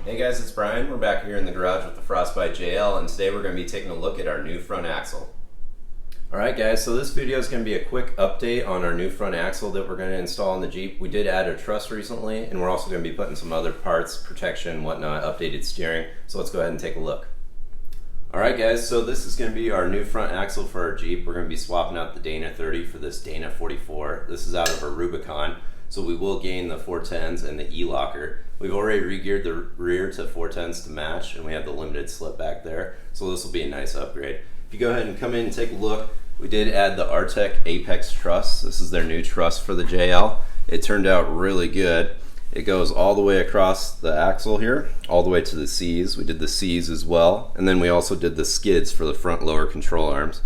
Hey guys, it's Brian. We're back here in the garage with the Frostbite JL, and today we're going to be taking a look at our new front axle. Alright guys, so this video is going to be a quick update on our new front axle that we're going to install in the Jeep. We did add a truss recently, and we're also going to be putting some other parts, protection, whatnot, updated steering. So let's go ahead and take a look. Alright guys, so this is going to be our new front axle for our Jeep. We're going to be swapping out the Dana 30 for this Dana 44. This is out of a Rubicon. So we will gain the 410s and the E-locker. We've already re-geared the rear to 410s to match, and we have the limited slip back there. So this will be a nice upgrade. If you go ahead and come in and take a look, we did add the Artec Apex truss. This is their new truss for the JL. It turned out really good. It goes all the way across the axle here, all the way to the C's. We did the C's as well. And then we also did the skids for the front lower control arms.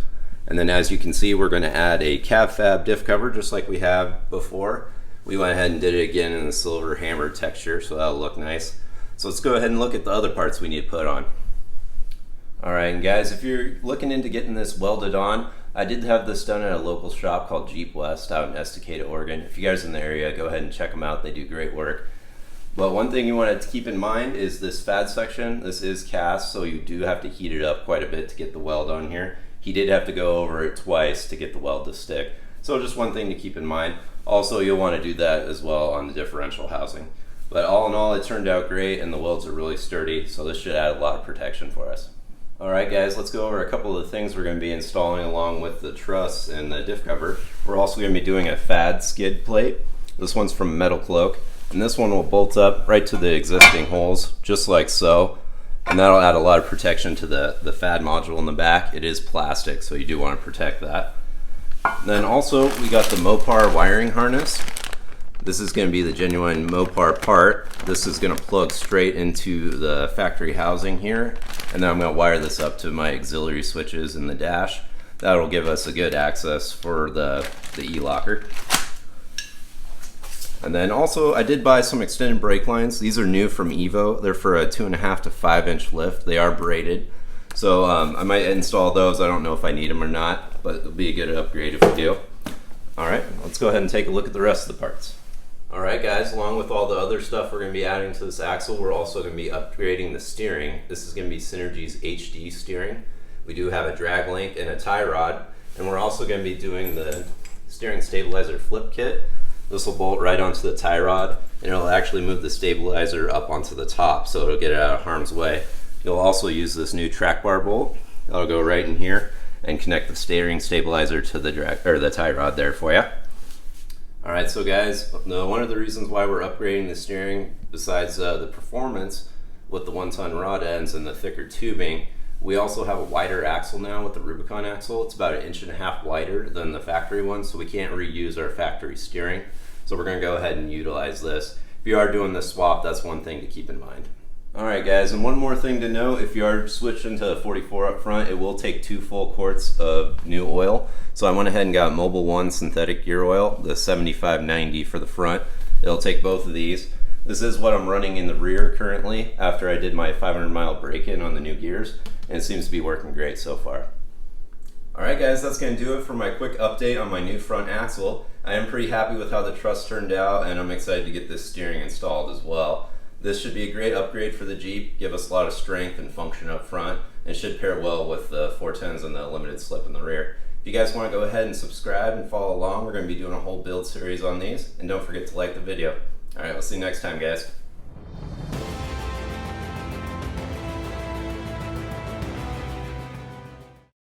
And then as you can see, we're going to add a Cavfab diff cover just like we have before. We went ahead and did it again in the silver hammer texture, so that'll look nice. So let's go ahead and look at the other parts we need to put on. Alright, and guys, if you're looking into getting this welded on, I did have this done at a local shop called Jeep West out in Estacada, Oregon. If you guys are in the area, go ahead and check them out. They do great work. But one thing you want to keep in mind is this FAD section. This is cast, so you do have to heat it up quite a bit to get the weld on here. He did have to go over it twice to get the weld to stick. So just one thing to keep in mind. Also, you'll want to do that as well on the differential housing. But all in all, it turned out great, and the welds are really sturdy, so this should add a lot of protection for us. Alright guys, let's go over a couple of the things we're going to be installing along with the truss and the diff cover. We're also going to be doing a FAD skid plate. This one's from Metal Cloak, and this one will bolt up right to the existing holes, just like so. And that'll add a lot of protection to the FAD module in the back. It is plastic, so you do want to protect that. Then also we got the Mopar wiring harness. This is going to be the genuine Mopar part. This is going to plug straight into the factory housing here, and then I'm going to wire this up to my auxiliary switches in the dash. That'll give us a good access for the E-locker. And then also I did buy some extended brake lines. These are new from Evo. They're for a 2.5 to 5 inch lift. They are braided. So I might install those. I don't know if I need them or not, but it'll be a good upgrade if we do. Alright, let's go ahead and take a look at the rest of the parts. Alright guys, along with all the other stuff we're going to be adding to this axle, we're also going to be upgrading the steering. This is going to be Synergy's HD steering. We do have a drag link and a tie rod, and we're also going to be doing the steering stabilizer flip kit. This will bolt right onto the tie rod, and it'll actually move the stabilizer up onto the top, so it'll get it out of harm's way. You'll also use this new track bar bolt. That'll go right in here and connect the steering stabilizer to the tie rod there for you. Alright, so guys, one of the reasons why we're upgrading the steering, besides the performance with the 1-ton rod ends and the thicker tubing, we also have a wider axle now with the Rubicon axle. It's about 1.5 inches wider than the factory one, so we can't reuse our factory steering. So we're going to go ahead and utilize this. If you are doing this swap, that's one thing to keep in mind. Alright guys, and one more thing to note, if you are switching to the 44 up front, it will take 2 full quarts of new oil. So I went ahead and got Mobil 1 synthetic gear oil, the 7590 for the front. It'll take both of these. This is what I'm running in the rear currently after I did my 500-mile break-in on the new gears, and it seems to be working great so far. Alright guys, that's going to do it for my quick update on my new front axle. I am pretty happy with how the truss turned out, and I'm excited to get this steering installed as well. This should be a great upgrade for the Jeep, give us a lot of strength and function up front, and should pair well with the 410s and the limited slip in the rear. If you guys want to go ahead and subscribe and follow along, we're going to be doing a whole build series on these, and don't forget to like the video. Alright, we'll see you next time guys.